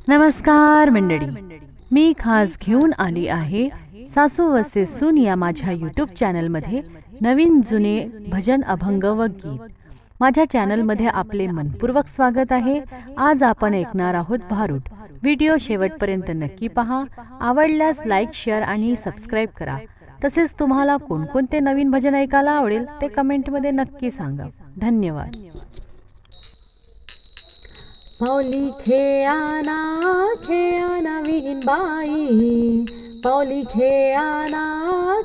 नमस्कार मंडळी, मी खास घेऊन आली आहे सासू वसे सून या माझ्या यूट्यूब चॅनलमध्ये नवीन जुने भजन, अभंग व गीत. माझ्या चॅनलमध्ये आपले मनपूर्वक स्वागत आहे. आज आपण ऐकणार आहोत भारूड. व्हिडिओ शेवटपर्यंत नक्की पहा. आवडल्यास लाईक, शेअर आणि सबस्क्राईब करा. तसेच तुम्हाला कोणकोणते नवीन भजन ऐकायला आवडेल ते कमेंटमध्ये नक्की सांगा. धन्यवाद. पावली खेळाना खेळाना विहीन बाई, पावली खेळाना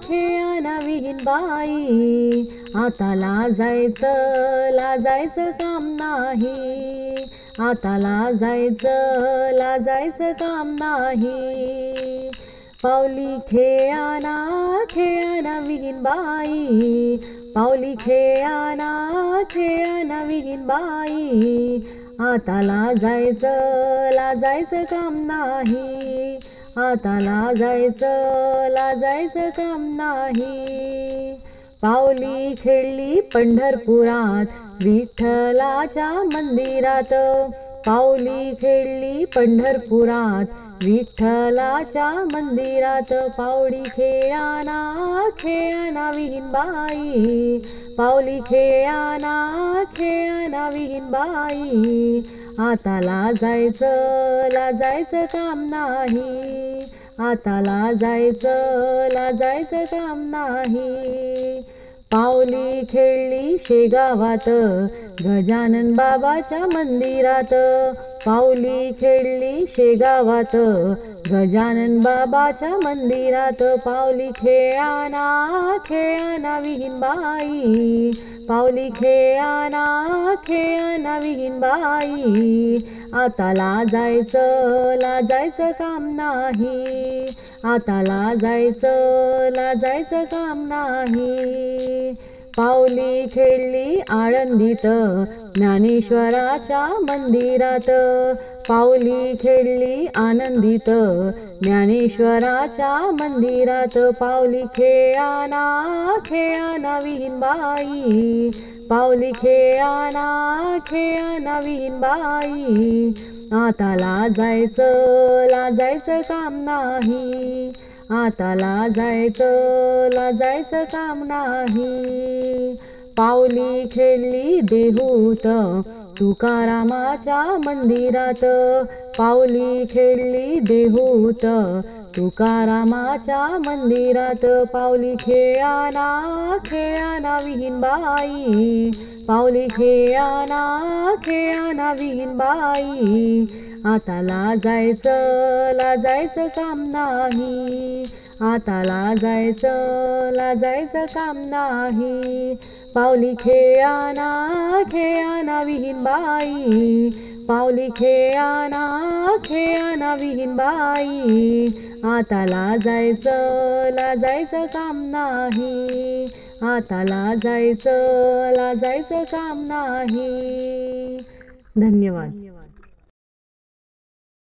खेळाना विहीन बाई. आता लाजायचं काम नाही, आता लाजायचं काम नाही. पावली खेळाना खेळाना विहीन बाई, पावली खेळाना खेळाना विहीन बाई. आता लाजायचं काम नाही, आता लाजायचं काम नाही. पावली खेळली पंढरपुरात विठ्ठलाच्या मंदिरात, पावली खेळली पंढरपुरात विठ्ठलाच्या मंदिरात. पावली खेळाना खेळाना विहीन बाई, पावली खेळाना विहीन बाई. आता लाजायचं काम नाही, आता लाजायचं काम नाही. पावली खेळली शेगावात गजानन बाबाच्या मंदिरात, पावली खेळली शेगावात गजानन बाबाच्या मंदिरात. पावली खेळाना विहीन बाई, पावली खेळाना विहीन बाई. आता लाजायचं काम नाही, आता लाजायचं काम नाही. पावली खेळली आळंदीत ज्ञानेश्वराच्या मंदिरात, पावली खेळली आनंदीत ज्ञानेश्वराच्या मंदिरात. पावली खेळाना विहीन बाई, पावली खेळाना विहीन बाई. आता लाजायचं काम नाही, आता लाजायचं काम नाही. पावली खेळली देहूत तुकारामाच्या मंदिरात, पावली खेळली देहूत तुकारामाच्या मंदिरात. पावली खेळाना विहीन बाई, पावली खेळाना विहीन बाई. आता लाजायचं काम नाही, आता लाजायचं काम नाही. पावली खेळाना विहीन बाई, पावली खेळाना विहीन बाई. आता लाजायचं काम नाही, आता लाजायचं काम नाही. धन्यवाद.